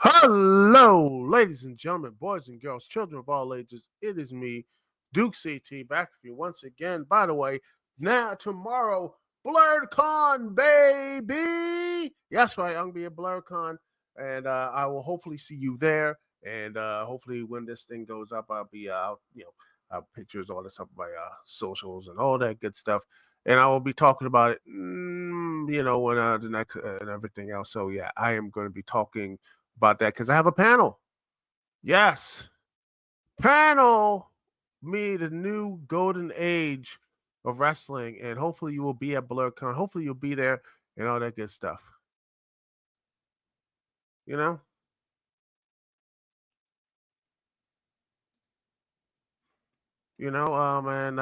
Hello, ladies and gentlemen, boys and girls, children of all ages. It is me, Duke CT, back with you once again. By the way, now tomorrow, BlurredCon, baby. Yes, right, I'm gonna be at BlurredCon, and I will hopefully see you there. And hopefully, when this thing goes up, I'll be out, pictures, all this stuff, my socials, and all that good stuff. And I will be talking about it, when the next and everything else. So yeah, I am going to be talking about that because I have a panel. Yes, panel. Me, the new golden age of wrestling, and hopefully you will be at BlurCon. Hopefully you'll be there and all that good stuff. You know, and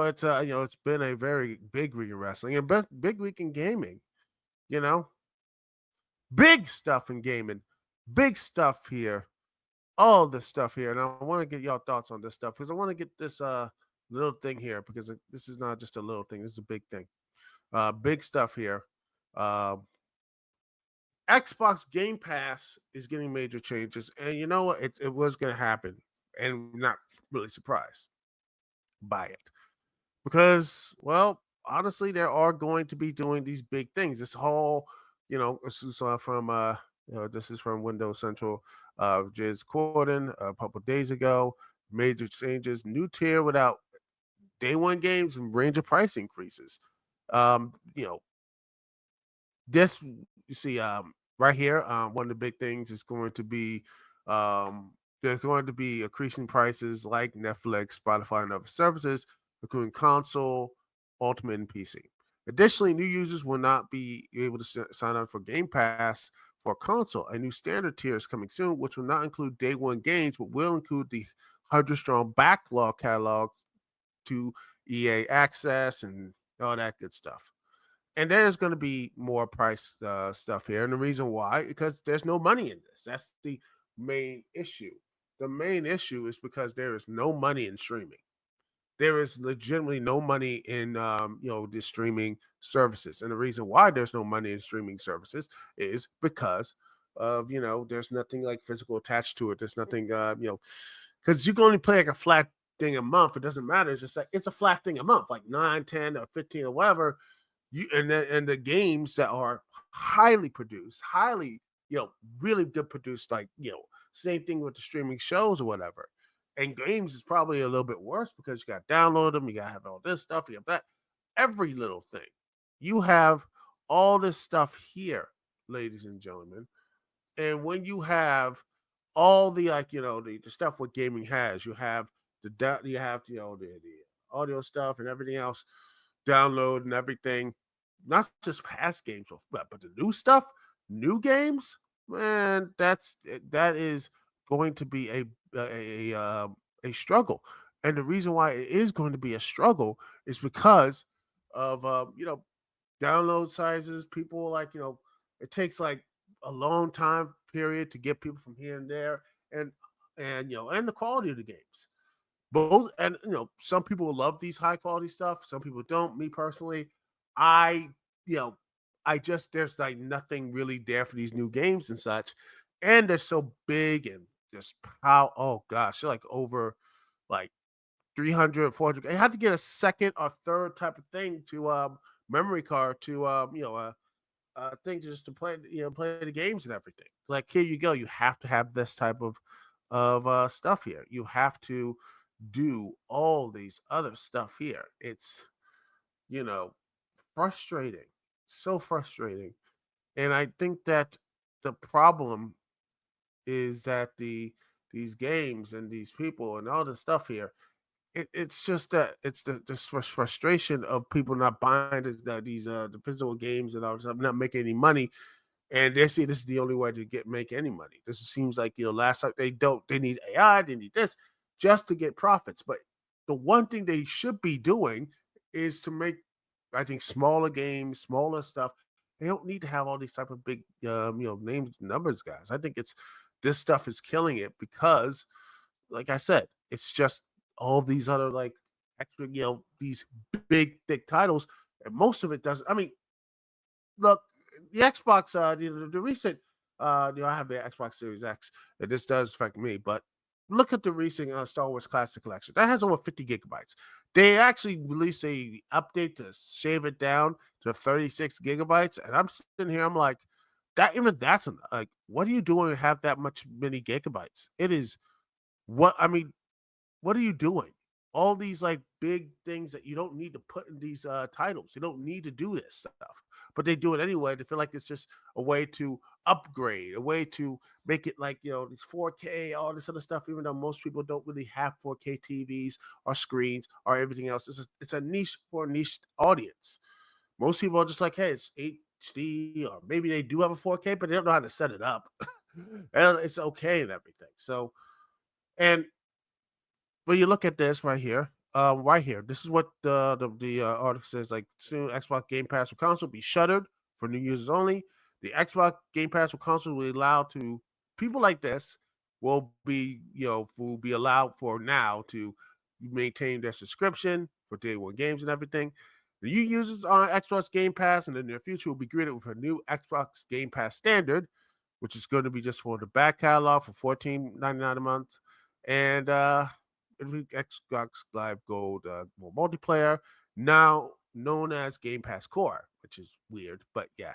it's been a very big week in wrestling and big week in gaming. You know, big stuff in gaming, big stuff here, all this stuff here, and I want to get y'all thoughts on this stuff because I want to get this little thing here because this is not just a little thing. This is a big thing. Big stuff here. Uh, Xbox Game Pass is getting major changes, and you know what? It was going to happen, and I'm not really surprised by it because, well, honestly, there are going to be doing these big things. This whole, this is from this is from Windows Central. Jiz Corden a couple days ago. Major changes, new tier without day one games and range of price increases. Um, you know, this you see right here. One of the big things is going to be there's going to be increasing prices like Netflix, Spotify, and other services, including console, Ultimate, and PC. Additionally, new users will not be able to sign up for Game Pass for console. A new standard tier is coming soon, which will not include day one games, but will include the 100-strong backlog catalog to EA Access and all that good stuff. And there's going to be more price stuff here. And the reason why, because there's no money in this. That's the main issue. The main issue is because there is no money in streaming. There is legitimately no money in the streaming services. And the reason why there's no money in streaming services is because of there's nothing like physical attached to it. There's nothing because you can only play like a flat thing a month. It doesn't matter. It's just like it's a flat thing a month, like 9, 10, or 15 or whatever. And the games that are highly produced, highly really good produced, like same thing with the streaming shows or whatever. And games is probably a little bit worse because you got to download them, you got to have all this stuff, you have that, every little thing. You have all this stuff here, ladies and gentlemen. And when you have all the the stuff what gaming has, you have the audio stuff and everything else, download and everything. Not just past games, but the new stuff, new games, man. That is going to be a struggle, and the reason why it is going to be a struggle is because of download sizes. People it takes like a long time period to get people from here and there, and the quality of the games. Both and some people love these high quality stuff. Some people don't. Me personally, I you know I just there's like nothing really there for these new games and such, and they're so big and just how oh gosh, they're like over like 300, 400. I had to get a second or third type of thing to memory card to thing just to play play the games and everything. Like here you go, you have to have this type of stuff here. You have to do all these other stuff here. It's you know frustrating, so frustrating. And I think that the problem is that these games and these people and all this stuff here, it's just that it's this frustration of people not buying the physical games and all this stuff, not making any money, and they see this is the only way to make any money. This seems like last time they need AI, they need this just to get profits. But the one thing they should be doing is to make, I think, smaller games, smaller stuff. They don't need to have all these type of big names, numbers, guys. I think it's this stuff is killing it because, like I said, it's just all these other like extra these big thick titles. And most of it doesn't. I mean, look, the Xbox, the recent, I have the Xbox Series X, and this does affect me, but look at the recent Star Wars Classic Collection. That has over 50 gigabytes. They actually released a update to shave it down to 36 gigabytes, and I'm sitting here, I'm like, that even that's like, what are you doing to have that much many gigabytes? It is what I mean, what are you doing? All these like big things that you don't need to put in these titles. You don't need to do this stuff, but they do it anyway. They feel like it's just a way to upgrade, a way to make it like these 4K, all this other stuff. Even though most people don't really have 4K TVs or screens or everything else, it's a niche for a niche audience. Most people are just like, hey, it's HD, or maybe they do have a 4K, but they don't know how to set it up. And it's okay and everything. So, and well, you look at this right here. This is what the article says. Like, soon, Xbox Game Pass for console will be shuttered for new users only. The Xbox Game Pass for console will allow to people like this will be allowed for now to maintain their subscription for day one games and everything. The new users on Xbox Game Pass in the near future will be greeted with a new Xbox Game Pass standard, which is going to be just for the back catalog for $14.99 a month. And Xbox Live Gold more multiplayer, now known as Game Pass Core, which is weird, but yeah,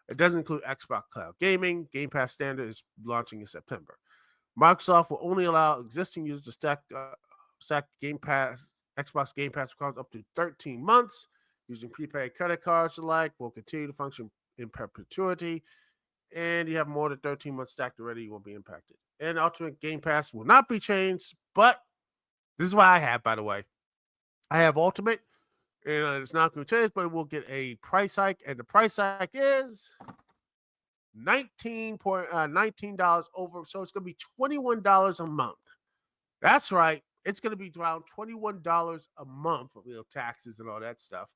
it doesn't include Xbox Cloud Gaming. Game Pass Standard is launching in September. Microsoft will only allow existing users to stack Game Pass Xbox Game Pass accounts up to 13 months using prepaid credit cards. Alike will continue to function in perpetuity, and you have more than 13 months stacked already, you won't be impacted. And Ultimate Game Pass will not be changed, but this is what I have, by the way. I have Ultimate, and it's not going to change, but it will get a price hike, and the price hike is $19 over. So it's going to be $21 a month. That's right. It's going to be around $21 a month, taxes and all that stuff.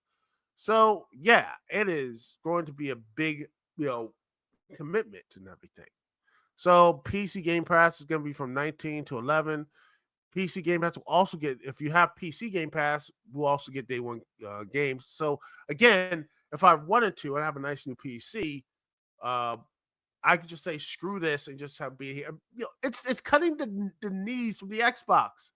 So yeah, it is going to be a big, commitment and everything. So PC Game Pass is going to be from 19 to 11. PC Game Pass will also get, if you have PC Game Pass, we'll also get day one games. So again, if I wanted to, and I have a nice new PC, uh, I could just say screw this and just have be here. It's cutting the knees from the Xbox.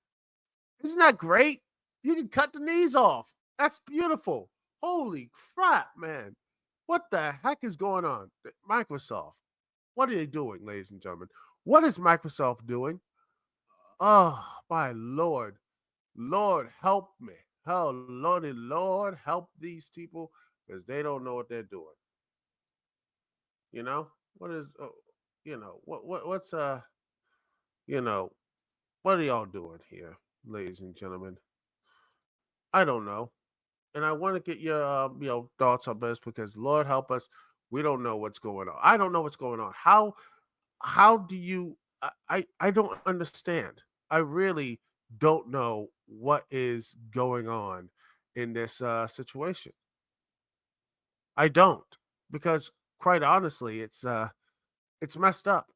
Isn't that great? You can cut the knees off. That's beautiful. Holy crap, man! What the heck is going on, Microsoft? What are they doing, ladies and gentlemen? What is Microsoft doing? Oh, my Lord. Lord, help me. Oh, Lordy, Lord, help these people because they don't know what they're doing. You know? What is, what's, you know, what are y'all doing here, ladies and gentlemen? I don't know. And I want to get your, thoughts on this because Lord help us. We don't know what's going on. I don't know what's going on. How do you, I don't understand. I really don't know what is going on in this situation. I don't, because quite honestly, it's messed up.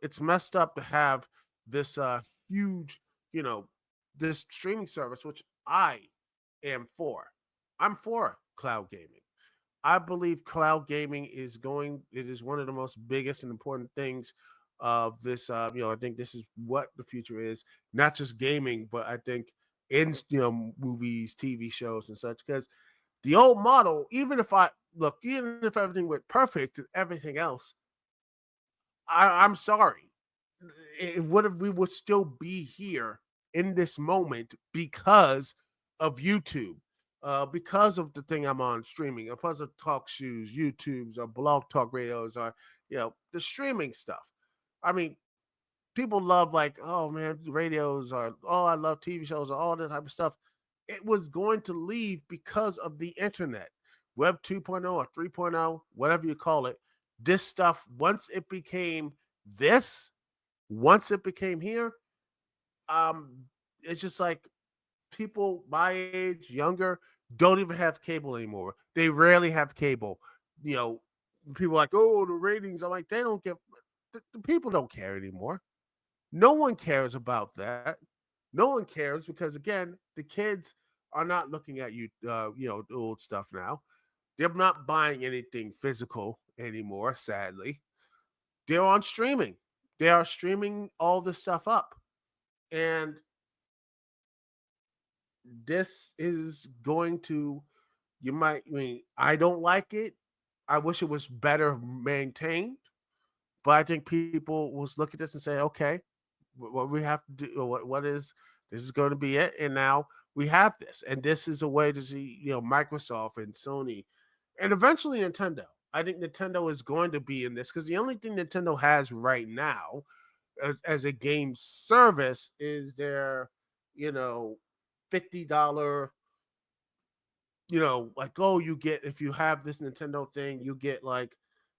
It's messed up to have this huge, you know, this streaming service, which I am for. I'm for cloud gaming. I believe cloud gaming it is one of the most biggest and important things of this. I think this is what the future is, not just gaming, but I think in, movies, TV shows, and such. Because the old model, even if everything went perfect and everything else, I'm sorry, we would still be here in this moment because of YouTube, because of the thing I'm on streaming, because of talk shoes, YouTubes, or blog talk radios, or the streaming stuff. I mean, people love like, oh man, radios, or oh, I love TV shows, or all that type of stuff. It was going to leave because of the internet, Web 2.0 or 3.0, whatever you call it. This stuff, this, once it became here, um, it's just like people my age, younger, don't even have cable anymore. They rarely have cable. You know, people are like, oh, the ratings. I'm like, they don't give. The people don't care anymore. No one cares about that. No one cares because again, the kids are not looking at you, the old stuff now. They're not buying anything physical anymore, sadly. They're on streaming. They are streaming all this stuff up. And this is going to, you might, I mean, I don't like it. I wish it was better maintained, but I think people will look at this and say, okay, what we have to do, what is, this is going to be it. And now we have this. And this is a way to see, Microsoft and Sony and eventually Nintendo. I think Nintendo is going to be in this because the only thing Nintendo has right now as a game service is their, you know, $50, like, oh, you get, if you have this Nintendo thing, you get like,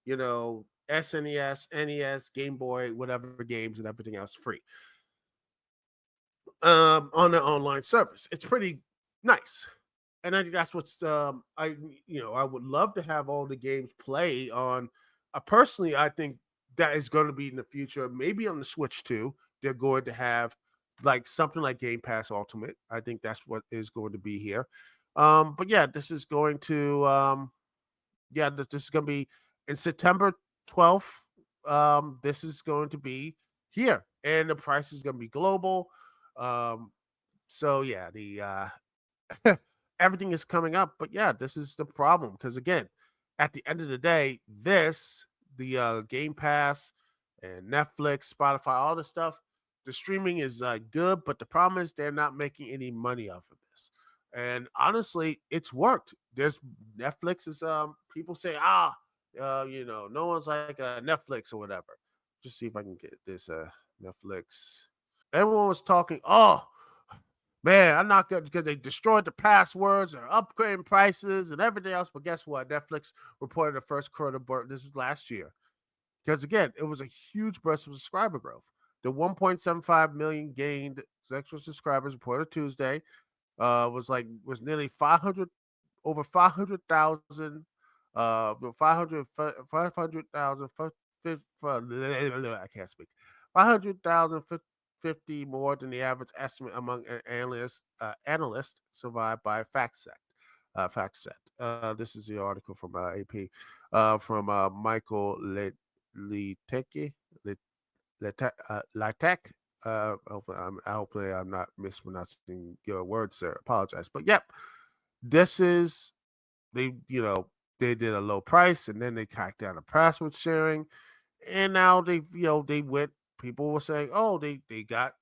SNES, NES, Game Boy, whatever games and everything else free on the online service. It's pretty nice. And I think that's what's I would love to have all the games play on. Personally, I think that is going to be in the future. Maybe on the Switch too. They're going to have like something like Game Pass Ultimate. I think that's what is going to be here. But yeah, this is going to this is going to be in September 12th. This is going to be here, and the price is going to be global. Um, so yeah, the everything is coming up. But yeah, this is the problem because again, at the end of the day, the Game Pass and Netflix, Spotify, all the stuff, the streaming is good, but the problem is they're not making any money off of this. And honestly, it's worked. There's Netflix is people say no one's like Netflix or whatever. Just see if I can get this Netflix. Everyone was talking. Oh, man, I'm not good because they destroyed the passwords or upgrading prices and everything else. But guess what? Netflix reported the first quarter burst. This was last year. Because again, it was a huge burst of subscriber growth. The 1.75 million gained extra subscribers reported Tuesday was nearly 500 over 500,000 500,000 I can't speak 500,000 50 more than the average estimate among analysts survived by FactSet. This is the article from AP from Michael Liteke Litek. Hopefully I'm not mispronouncing your words, sir. Apologize, but yep, this is they they did a low price and then they cracked down the password sharing, and now they went. People were saying, oh, they got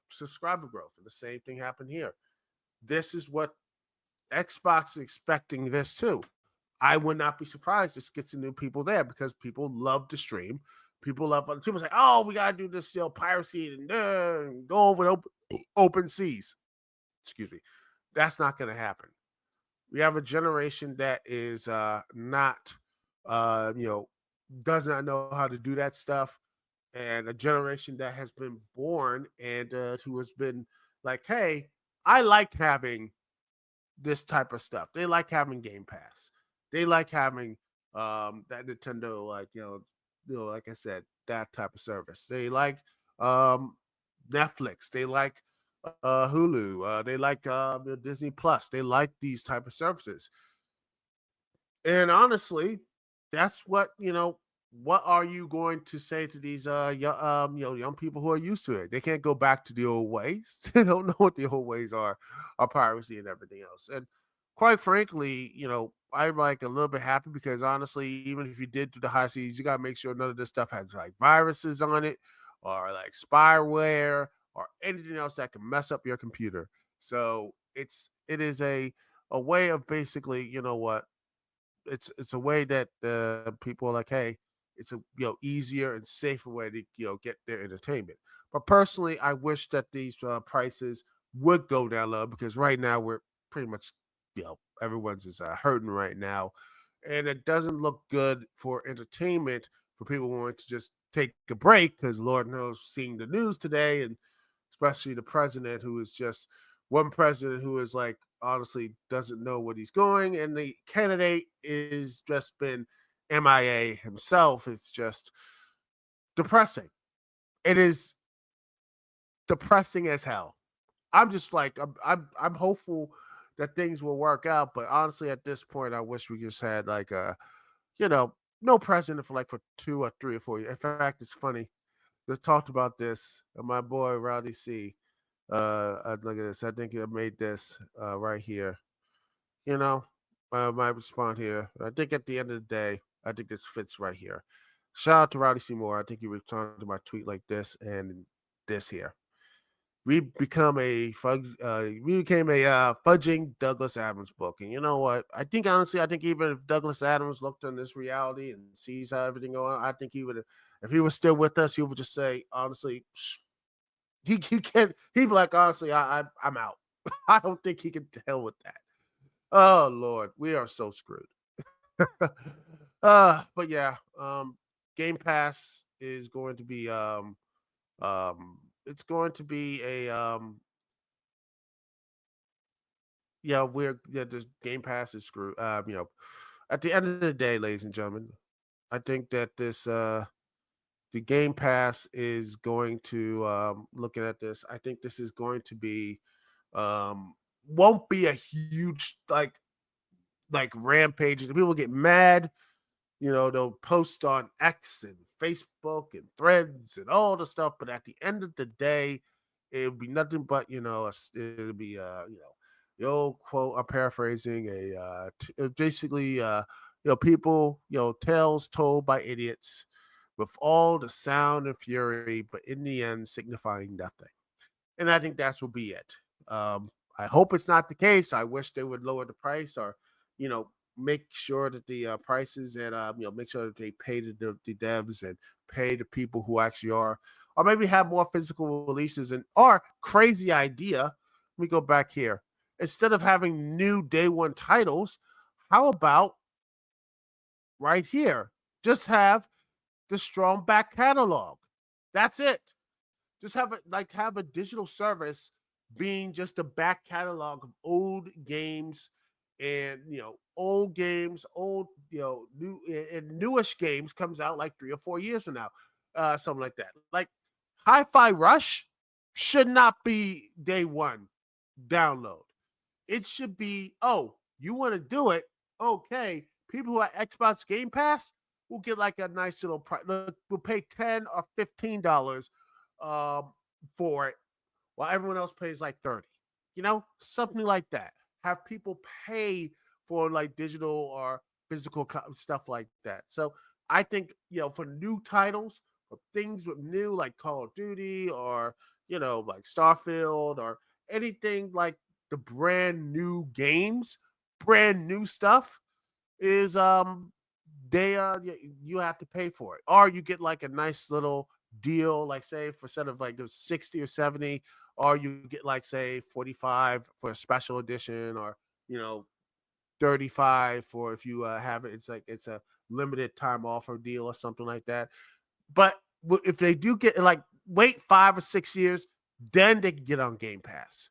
subscriber growth, and the same thing happened here. This is what Xbox is expecting this too. I would not be surprised this gets some new people there because people love to stream. People love other people say, oh, we gotta do this, piracy and go over open seas. Excuse me. That's not gonna happen. We have a generation that is not does not know how to do that stuff, and a generation that has been born and who has been like, hey, I like having this type of stuff. They like having Game Pass. They like having that Nintendo, like like I said, that type of service. They like um, Netflix. They like Hulu. They like Disney Plus. They like these type of services. And honestly, that's what What are you going to say to these young people who are used to it? They can't go back to the old ways. They don't know what the old ways are piracy and everything else. And quite frankly, I'm like a little bit happy because honestly, even if you did do the high seas, you gotta make sure none of this stuff has like viruses on it or like spyware or anything else that can mess up your computer. So it is a way of basically, it's a way that people are like, hey, it's a easier and safer way to get their entertainment. But personally, I wish that these prices would go down low because right now we're pretty much everyone's is hurting right now, and it doesn't look good for entertainment for people wanting to just take a break because Lord knows, seeing the news today and especially the president who is just one president who is like honestly doesn't know what he's going, and the candidate is just been MIA himself. It's just depressing. It is depressing as hell. I'm just like I'm hopeful that things will work out. But honestly, at this point, I wish we just had like you know, no president for like for 2 or 3 or 4 years. In fact, it's funny. Just talked about this. My boy Rowdy C. Look at this. I think I made this right here. You know, my response here. I think at the end of the day, I think this fits right here. Shout out to Rowdy Seymour. I think he responded to my tweet like this and this here. We became a fudging Douglas Adams book. And you know what? I think honestly, I think even if Douglas Adams looked on this reality and sees how everything going on, I think he would, if he was still with us, he would just say, honestly, he can't. He'd be like, honestly, I'm out. I don't think he can deal with that. Oh Lord, we are so screwed. But yeah, Game Pass is going to be it's going to be a yeah, this Game Pass is screwed. At the end of the day, ladies and gentlemen, I think that this the Game Pass is going to looking at this, I think this is going to be won't be a huge like rampage. People get mad. They'll post on X and Facebook and Threads and all the stuff. But at the end of the day, it'll be nothing but it'll be the old quote. I'm paraphrasing basically people tales told by idiots with all the sound and fury, but in the end signifying nothing. And I think that will be it. I hope it's not the case. I wish they would lower the price or, make sure that the prices and, make sure that they pay the devs and pay the people who actually are, or maybe have more physical releases. And, or crazy idea, let me go back here. Instead of having new day one titles, how about right here? Just have the strong back catalog. That's it. Just have a digital service being just a back catalog of old games and old games, old new and newish games comes out like 3 or 4 years from now, something like that. Like Hi-Fi Rush should not be day one download. It should be, oh, you want to do it? Okay, people who have Xbox Game Pass will get like a nice little price. We'll pay $10 or $15 for it, while everyone else pays like 30. Something like that. Have people pay for like digital or physical stuff like that. So I think for new titles, for things with new like Call of Duty or like Starfield or anything like the brand new games, brand new stuff is they you have to pay for it, or you get like a nice little deal, like say for instead of like 60 or 70, or you get like say 45 for a special edition, or you know 35 for if you have it. It's like it's a limited time offer deal or something like that. But if they do get like wait 5 or 6 years, then they can get on Game Pass.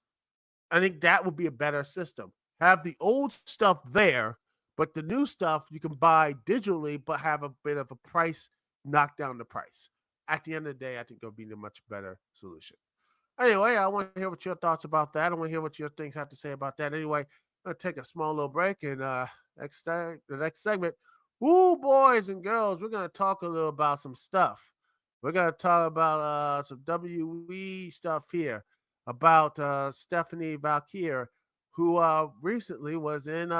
I think that would be a better system. Have the old stuff there, but the new stuff you can buy digitally, but have a bit of a price, knock down the price. At the end of the day, I think it'll be a much better solution. Anyway, I want to hear what your thoughts about that. I want to hear what your things have to say about that. Anyway, I'm gonna take a small little break, and the next segment, ooh, boys and girls, we're gonna talk a little about some stuff. We're gonna talk about some WE stuff here about Stephanie Valkyr, who recently was in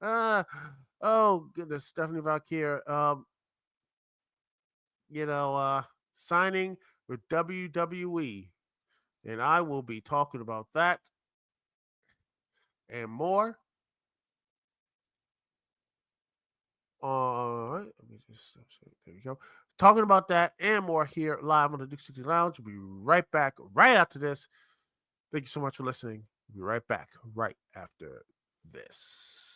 oh goodness, Stephanie Valkyr, signing with WWE. And I will be talking about that and more. All right, let me just there we go. Talking about that and more here live on the Dukect Lounge. We'll be right back right after this. Thank you so much for listening. We'll be right back right after this.